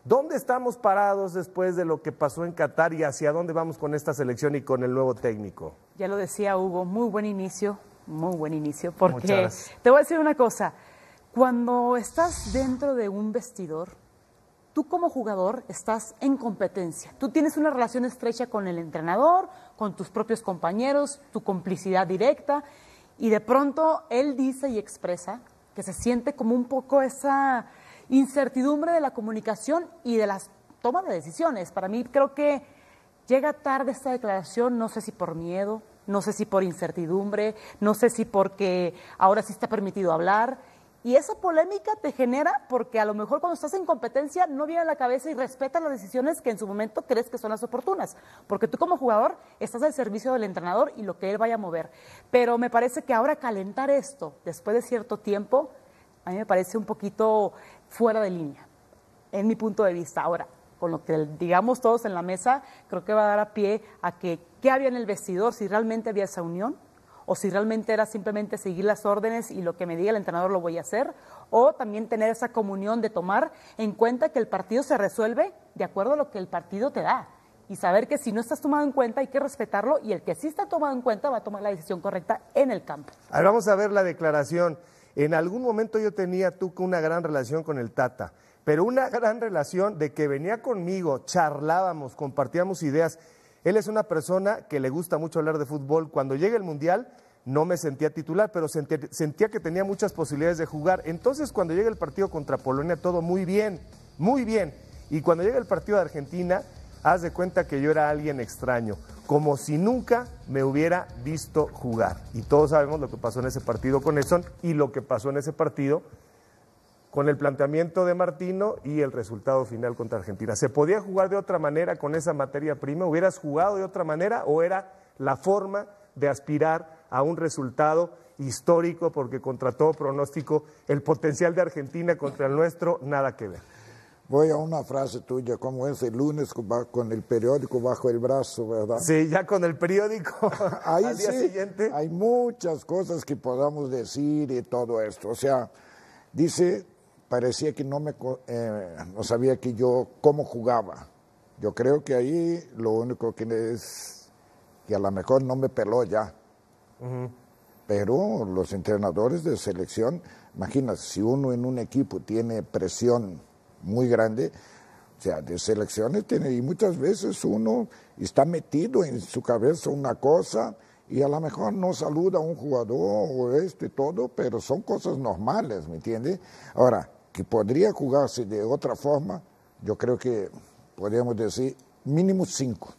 ¿Dónde estamos parados después de lo que pasó en Qatar y hacia dónde vamos con esta selección y con el nuevo técnico? Ya lo decía Hugo, muy buen inicio, porque te voy a decir una cosa, cuando estás dentro de un vestidor, tú como jugador estás en competencia, tú tienes una relación estrecha con el entrenador, con tus propios compañeros, tu complicidad directa, y de pronto él dice y expresa que se siente como un poco esa incertidumbre de la comunicación y de las tomas de decisiones. Para mí creo que llega tarde esta declaración, no sé si por miedo, no sé si por incertidumbre, no sé si porque ahora sí está permitido hablar. Y esa polémica te genera porque a lo mejor cuando estás en competencia no viene a la cabeza y respetas las decisiones que en su momento crees que son las oportunas. Porque tú como jugador estás al servicio del entrenador y lo que él vaya a mover. Pero me parece que ahora calentar esto después de cierto tiempo, a mí me parece un poquito fuera de línea, en mi punto de vista. Ahora, con lo que digamos todos en la mesa, creo que va a dar a pie a que qué había en el vestidor, si realmente había esa unión, o si realmente era simplemente seguir las órdenes y lo que me diga el entrenador lo voy a hacer, o también tener esa comunión de tomar en cuenta que el partido se resuelve de acuerdo a lo que el partido te da, y saber que si no estás tomado en cuenta hay que respetarlo, y el que sí está tomado en cuenta va a tomar la decisión correcta en el campo. A ver, vamos a ver la declaración. En algún momento yo tenía, Tuca, una gran relación con el Tata, pero una gran relación de que venía conmigo, charlábamos, compartíamos ideas. Él es una persona que le gusta mucho hablar de fútbol. Cuando llega el Mundial no me sentía titular, pero sentía que tenía muchas posibilidades de jugar. Entonces cuando llega el partido contra Polonia, todo muy bien, muy bien. Y cuando llega el partido de Argentina, haz de cuenta que yo era alguien extraño, como si nunca me hubiera visto jugar. Y todos sabemos lo que pasó en ese partido con Edson y lo que pasó en ese partido con el planteamiento de Martino y el resultado final contra Argentina. ¿Se podía jugar de otra manera con esa materia prima? ¿Hubieras jugado de otra manera o era la forma de aspirar a un resultado histórico? Porque contra todo pronóstico, el potencial de Argentina contra el nuestro, nada que ver. Voy a una frase tuya, como es el lunes con el periódico bajo el brazo, ¿verdad? Sí, ya con el periódico ahí al día sí, siguiente. Hay muchas cosas que podamos decir y todo esto. O sea, dice, parecía que no sabía que yo cómo jugaba. Yo creo que ahí lo único que es que a lo mejor no me peló ya. Pero los entrenadores de selección, imagínate, si uno en un equipo tiene presión muy grande, o sea, de selecciones tiene, y muchas veces uno está metido en su cabeza una cosa y a lo mejor no saluda a un jugador o todo, pero son cosas normales, ¿me entiende? Ahora, que podría jugarse de otra forma, yo creo que podríamos decir mínimo 5.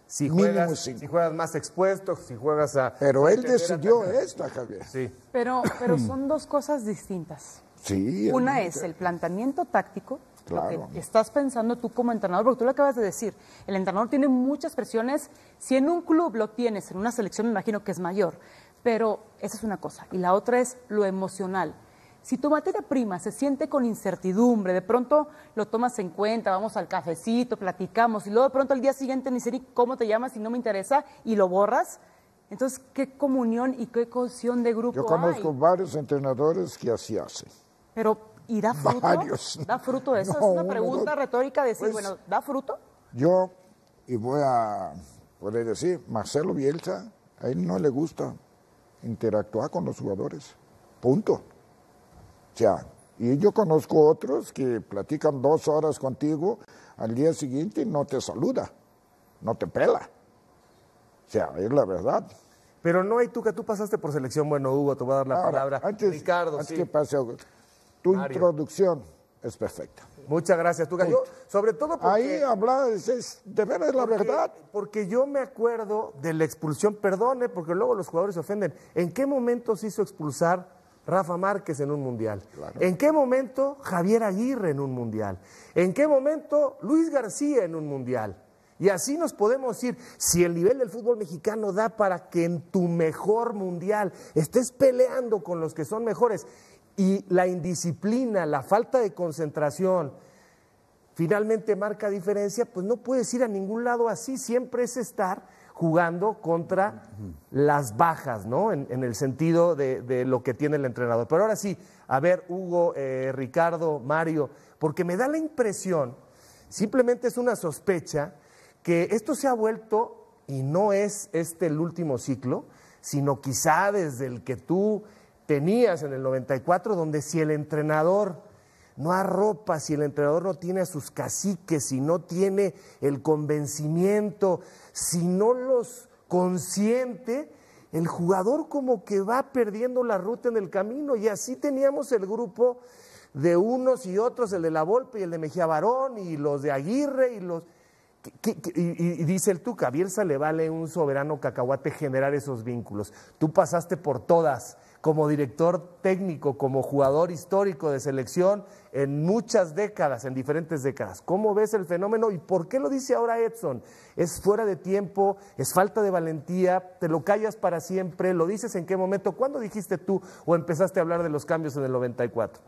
Si juegas más expuesto, si juegas a... Pero él decidió esta, Javier. Sí. Pero son dos cosas distintas. Sí. Una es el planteamiento táctico, claro, lo que estás pensando tú como entrenador, porque tú lo acabas de decir, el entrenador tiene muchas presiones, si en un club lo tienes, en una selección me imagino que es mayor, pero esa es una cosa. Y la otra es lo emocional. Si tu materia prima se siente con incertidumbre, de pronto lo tomas en cuenta, vamos al cafecito, platicamos, y luego de pronto al día siguiente ni sé ni cómo te llamas y no me interesa, y lo borras, entonces, ¿qué comunión y qué cohesión de grupo hay? Yo conozco varios entrenadores que así hacen. Pero, ¿y da fruto? Varios. ¿Da fruto eso? No, Es una pregunta retórica de decir, pues, bueno, ¿da fruto? Yo, y voy a poder decir, Marcelo Bielsa, a él no le gusta interactuar con los jugadores. Punto. O sea, y yo conozco otros que platican 2 horas contigo, al día siguiente no te saluda, no te pela. O sea, es la verdad. Pero no hay tú pasaste por selección. Bueno, Hugo, te voy a dar la palabra. Ricardo, antes sí. que pase, tu Mario. Introducción es perfecta. Muchas gracias, Tuca. Yo, sobre todo porque... Ahí hablar es de veras la verdad. Porque yo me acuerdo de la expulsión, perdone, porque luego los jugadores se ofenden. ¿En qué momento se hizo expulsar Rafa Márquez en un mundial? Claro. ¿En qué momento Javier Aguirre en un mundial? ¿En qué momento Luis García en un mundial? Y así nos podemos ir. Si el nivel del fútbol mexicano da para que en tu mejor mundial estés peleando con los que son mejores, y la indisciplina, la falta de concentración finalmente marca diferencia, pues no puedes ir a ningún lado así. Siempre es estar jugando contra las bajas, ¿no? En el sentido de lo que tiene el entrenador. Pero ahora sí, a ver, Hugo, Ricardo, Mario, porque me da la impresión Simplemente es una sospecha que esto se ha vuelto, y no es este el último ciclo, sino quizá desde el que tú tenías en el 94, donde si el entrenador no arropa, si el entrenador no tiene a sus caciques, si no tiene el convencimiento, si no los consiente, el jugador como que va perdiendo la ruta en el camino. Y así teníamos el grupo de unos y otros, el de La Volpe y el de Mejía Barón y los de Aguirre y los... Y dice el Tuca, a Bielsa le vale un soberano cacahuate generar esos vínculos. Tú pasaste por todas, como director técnico, como jugador histórico de selección, en muchas décadas, en diferentes décadas. ¿Cómo ves el fenómeno y por qué lo dice ahora Edson? ¿Es fuera de tiempo? ¿Es falta de valentía? ¿Te lo callas para siempre? ¿Lo dices en qué momento? ¿Cuándo dijiste tú o empezaste a hablar de los cambios en el 94?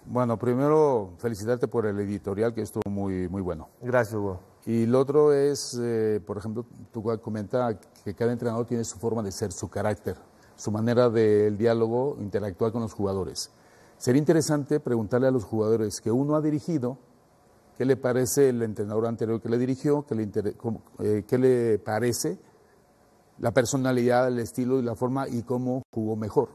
Bueno, primero felicitarte por el editorial, que estuvo muy bueno. Gracias, Hugo. Y lo otro es, por ejemplo, tú comentas que cada entrenador tiene su forma de ser, su carácter, su manera del diálogo, interactuar con los jugadores. Sería interesante preguntarle a los jugadores que uno ha dirigido, qué le parece el entrenador anterior que le dirigió, qué le parece la personalidad, el estilo y la forma y cómo jugó mejor.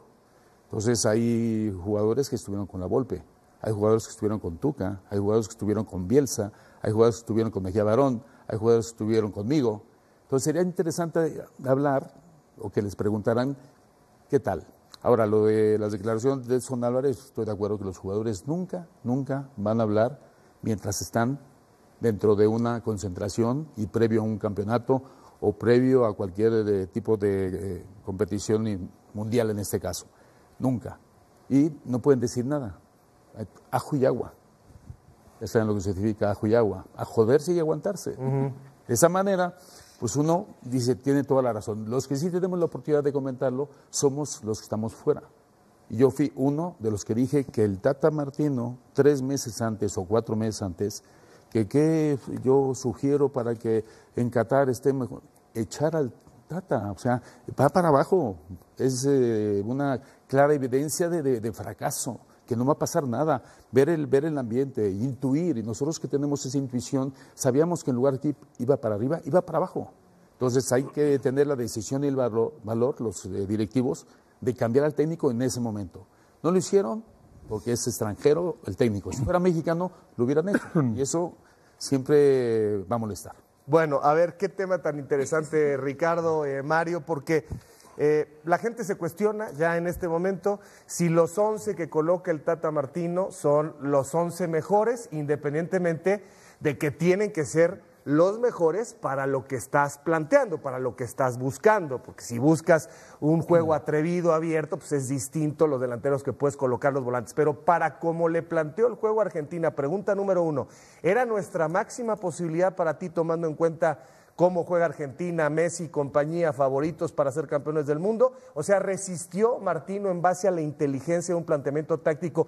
Entonces hay jugadores que estuvieron con La Volpe, hay jugadores que estuvieron con Tuca, hay jugadores que estuvieron con Bielsa, hay jugadores que estuvieron con Mejía Barón, hay jugadores que estuvieron conmigo. Entonces sería interesante hablar o que les preguntaran qué tal. Ahora, lo de las declaraciones de Edson Álvarez, estoy de acuerdo que los jugadores nunca van a hablar mientras están dentro de una concentración y previo a un campeonato o previo a cualquier tipo de competición mundial en este caso. Nunca. Y no pueden decir nada. Ajo y agua. Ya saben lo que significa ajo y agua. A joderse y aguantarse. De esa manera, pues uno dice, tiene toda la razón. Los que sí tenemos la oportunidad de comentarlo somos los que estamos fuera. Y yo fui uno de los que dije que el Tata Martino, 3 meses antes o 4 meses antes, que yo sugiero para que en Qatar esté mejor, echar al Tata, o sea, va para abajo. Es una clara evidencia de fracaso, que no va a pasar nada. Ver el ambiente, intuir, y nosotros que tenemos esa intuición, sabíamos que en lugar que iba para arriba, iba para abajo. Entonces hay que tener la decisión y el valor los directivos, de cambiar al técnico en ese momento. No lo hicieron porque es extranjero el técnico. Si fuera mexicano, lo hubieran hecho. Y eso siempre va a molestar. Bueno, a ver, qué tema tan interesante, Ricardo, Mario, porque la gente se cuestiona ya en este momento si los 11 que coloca el Tata Martino son los 11 mejores, independientemente de que tienen que ser los mejores para lo que estás planteando, para lo que estás buscando, porque si buscas un juego atrevido, abierto, pues es distinto los delanteros que puedes colocar, los volantes. Pero para como le planteó el juego a Argentina, pregunta número 1, ¿era nuestra máxima posibilidad para ti, tomando en cuenta cómo juega Argentina, Messi y compañía, favoritos para ser campeones del mundo? O sea, ¿resistió Martino en base a la inteligencia de un planteamiento táctico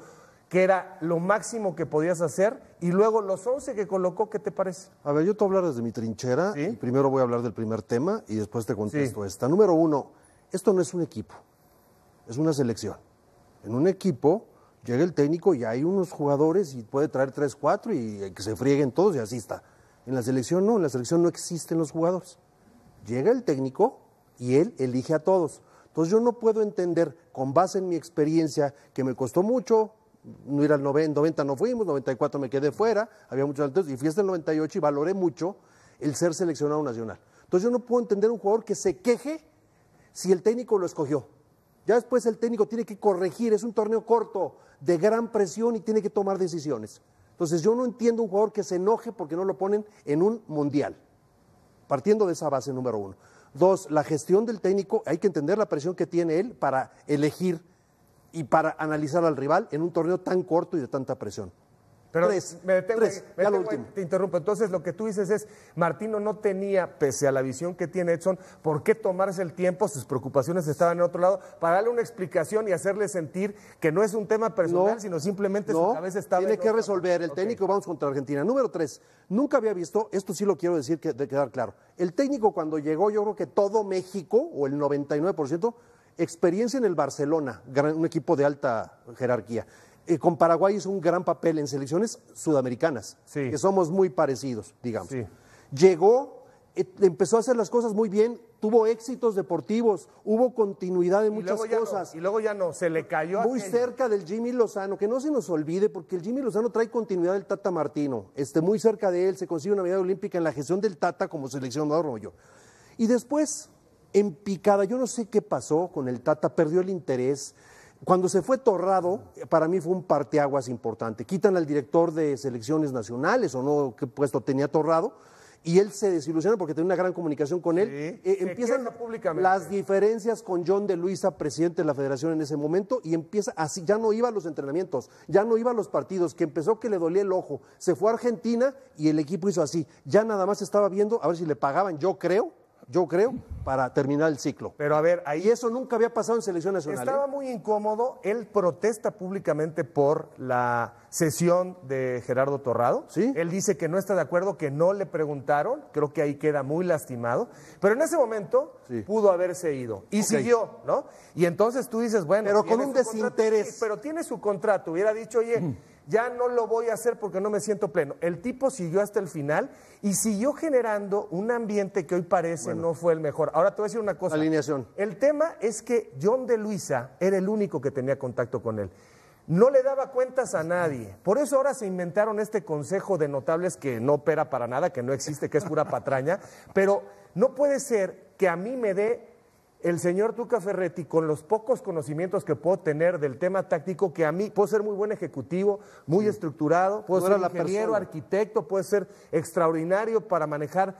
que era lo máximo que podías hacer? Y luego los 11 que colocó, ¿qué te parece? A ver, yo te voy a hablar desde mi trinchera, ¿Sí? Y primero voy a hablar del primer tema y después te contesto Sí. esta. Número 1, esto no es un equipo, es una selección. En un equipo llega el técnico y hay unos jugadores y puede traer 3, 4 y que se frieguen todos y así está. En la selección no, en la selección no existen los jugadores. Llega el técnico y él elige a todos. Entonces yo no puedo entender, con base en mi experiencia, que me costó mucho, no ir al 90 no fuimos, 94 me quedé fuera, había muchos altos, y fui hasta el 98 y valoré mucho el ser seleccionado nacional. Entonces yo no puedo entender un jugador que se queje si el técnico lo escogió. Ya después el técnico tiene que corregir, es un torneo corto, de gran presión y tiene que tomar decisiones. Entonces yo no entiendo un jugador que se enoje porque no lo ponen en un mundial, partiendo de esa base número 1. 2, la gestión del técnico, hay que entender la presión que tiene él para elegir y para analizar al rival en un torneo tan corto y de tanta presión. Pero Tres, ya lo último. Te interrumpo. Entonces, lo que tú dices es, Martino no tenía, pese a la visión que tiene Edson, por qué tomarse el tiempo, sus preocupaciones estaban en otro lado, para darle una explicación y hacerle sentir que no es un tema personal, sino simplemente su cabeza estaba tiene en que otro. resolver el técnico, vamos contra Argentina. Número 3, nunca había visto, esto sí lo quiero decir, de quedar claro, el técnico cuando llegó, yo creo que todo México, o el 99%, experiencia en el Barcelona, un equipo de alta jerarquía. con Paraguay hizo un gran papel en selecciones sudamericanas, Sí. que somos muy parecidos, digamos. Sí. Llegó, empezó a hacer las cosas muy bien, tuvo éxitos deportivos, hubo continuidad en muchas cosas. Y luego ya no, se le cayó Muy aquello. cerca del Jimmy Lozano, que no se nos olvide, porque el Jimmy Lozano trae continuidad del Tata Martino. Muy cerca de él, se consigue una medalla olímpica en la gestión del Tata como seleccionador rollo. Y después, en picada, yo no sé qué pasó con el Tata, perdió el interés. Cuando se fue Torrado, para mí fue un parteaguas importante. Quitan al director de selecciones nacionales, o no, qué puesto tenía Torrado, y él se desilusiona porque tenía una gran comunicación con él. Sí, Empiezan se queja públicamente. las diferencias con John de Luisa, presidente de la federación en ese momento, y empieza así, ya no iba a los entrenamientos, ya no iba a los partidos, que empezó que le dolía el ojo, se fue a Argentina y el equipo hizo así, ya nada más estaba viendo a ver si le pagaban, yo creo, para terminar el ciclo. Pero a ver, Y ahí eso nunca había pasado en selección nacional. estaba muy incómodo. Él protesta públicamente por la cesión de Gerardo Torrado. Sí. Él dice que no está de acuerdo, que no le preguntaron. Creo que ahí queda muy lastimado. Pero en ese momento Sí. pudo haberse ido. Y siguió, ¿no? Y entonces tú dices, bueno. Pero con tiene un su contrato. desinterés. Sí, pero tiene su contrato. Hubiera dicho, oye, ya no lo voy a hacer porque no me siento pleno. El tipo siguió hasta el final y siguió generando un ambiente que hoy parece no fue el mejor. Ahora te voy a decir una cosa. Alineación. El tema es que John de Luisa era el único que tenía contacto con él. No le daba cuentas a nadie. Por eso ahora se inventaron este consejo de notables que no opera para nada, que no existe, que es pura patraña. Pero no puede ser que a mí me dé el señor Tuca Ferretti, con los pocos conocimientos que puedo tener del tema táctico, que a mí puedo ser muy buen ejecutivo, muy estructurado, puedo No ser era la ingeniero, persona. arquitecto, puede ser extraordinario para manejar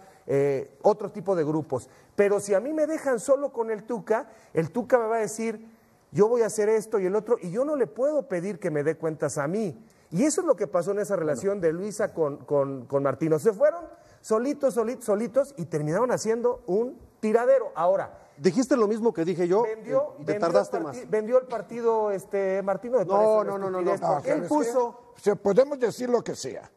otro tipo de grupos. Pero si a mí me dejan solo con el Tuca me va a decir, yo voy a hacer esto y el otro, y yo no le puedo pedir que me dé cuentas a mí. Y eso es lo que pasó en esa relación de Luisa con Martino. Se fueron solitos, y terminaron haciendo un tiradero. Ahora, Dijiste lo mismo que dije yo y te tardaste más. vendió el partido Martino. No. Él puso. O sea, podemos decir lo que sea,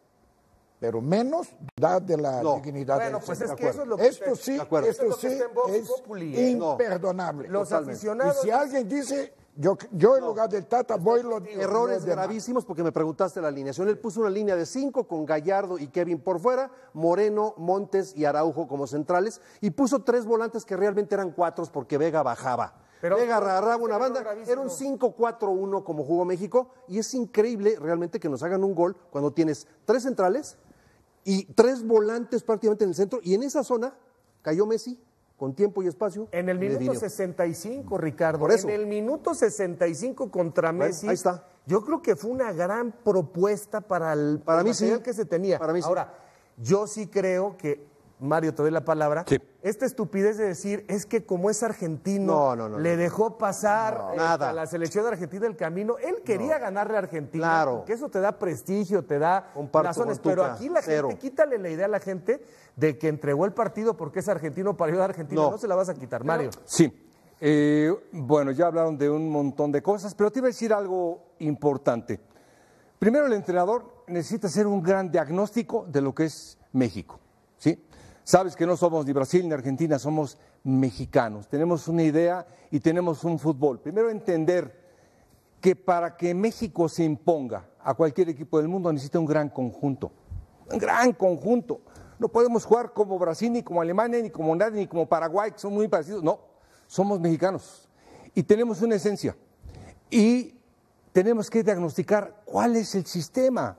pero menos da de la dignidad Bueno, del pues ser. es que eso es lo que Esto usted- sí, de acuerdo. esto Eso es lo que sí está en Vox es Populi, ¿eh? imperdonable. Los Totalmente. aficionados- Y si alguien dice, yo en lugar del Tata voy lo Errores los demás. gravísimos porque me preguntaste la alineación. Él puso una línea de 5 con Gallardo y Kevin por fuera, Moreno, Montes y Araujo como centrales y puso 3 volantes que realmente eran 4 porque Vega bajaba. Pero- Vega agarraba una pero banda, gravísimo. era un 5-4-1 como jugó México y es increíble realmente que nos hagan un gol cuando tienes 3 centrales y 3 volantes prácticamente en el centro y en esa zona cayó Messi con tiempo y espacio. En el le minuto vino. 65, Ricardo. Por eso. En el minuto 65 contra Bueno, Messi. ahí está. Yo creo que fue una gran propuesta para el Para mí material sí. que se tenía. Para mí sí. Ahora, yo sí creo que, Mario, te doy la palabra. Sí. Esta estupidez de decir es que como es argentino, No. le dejó pasar nada. a la selección de Argentina el camino. Él quería ganarle a Argentina. Claro. Porque eso te da prestigio, te da Comparto razones. con Pero Tuca, aquí la cero. gente, quítale la idea a la gente de que entregó el partido porque es argentino para ayudar a Argentina. No. No se la vas a quitar, Mario. Sí. Bueno, ya hablaron de un montón de cosas, pero te iba a decir algo importante. Primero, el entrenador necesita hacer un gran diagnóstico de lo que es México, ¿sí? Sabes que no somos ni Brasil ni Argentina, somos mexicanos. Tenemos una idea y tenemos un fútbol. Primero, entender que para que México se imponga a cualquier equipo del mundo necesita un gran conjunto. Un gran conjunto. No podemos jugar como Brasil, ni como Alemania, ni como nadie, ni como Paraguay, que son muy parecidos. No, somos mexicanos y tenemos una esencia. Y tenemos que diagnosticar cuál es el sistema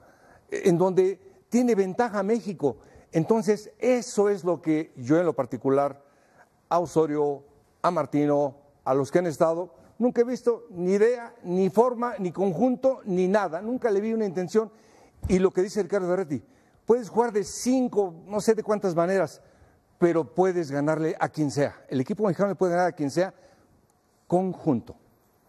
en donde tiene ventaja México. Entonces, eso es lo que yo en lo particular, a Osorio, a Martino, a los que han estado, nunca he visto ni idea, ni forma, ni conjunto, ni nada. Nunca le vi una intención. Y lo que dice Ricardo Ferretti, puedes jugar de 5, no sé de cuántas maneras, pero puedes ganarle a quien sea. El equipo mexicano le puede ganar a quien sea conjunto.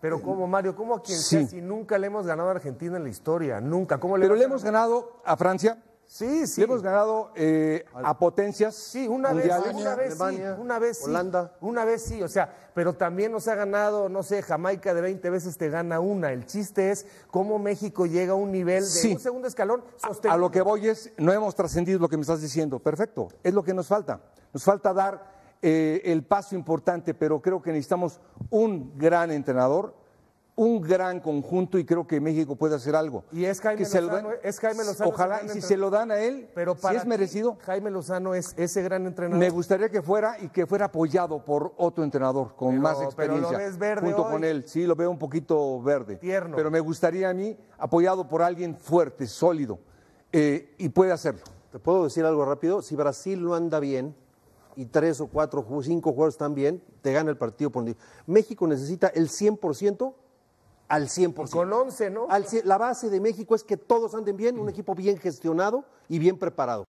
Pero ¿cómo, Mario? ¿Cómo a quien Sí. sea si nunca le hemos ganado a Argentina en la historia? Nunca. ¿Cómo Pero vas le a hemos ganado a Francia, Sí, sí. le hemos ganado a potencias Sí, una vez, mundiales. Alemania, sí, una vez sí. Holanda. Una vez sí, o sea, pero también nos ha ganado, no sé, Jamaica de 20 veces te gana una. El chiste es cómo México llega a un nivel de Sí. un segundo escalón sostenible. A lo que voy es, no hemos trascendido lo que me estás diciendo. Perfecto, es lo que nos falta. Nos falta dar el paso importante, pero creo que necesitamos un gran entrenador un gran conjunto y creo que México puede hacer algo. Y es Jaime Que se lo Lozano, den- es Jaime Lozano. Ojalá, ese y gran si se lo entrenador. dan a él, Pero si para es ti, merecido, Jaime Lozano es ese gran entrenador. me gustaría que fuera y que fuera apoyado por otro entrenador con más Pero experiencia. lo ves verde junto hoy. con él, sí, lo veo un poquito verde. Tierno. Pero me gustaría a mí apoyado por alguien fuerte, sólido, y puede hacerlo. Te puedo decir algo rápido, si Brasil no anda bien y 3 o 4, 5 jugadores están bien, te gana el partido por México necesita el 100% al 100%. Con 11, ¿no? La base de México es que todos anden bien, un equipo bien gestionado y bien preparado.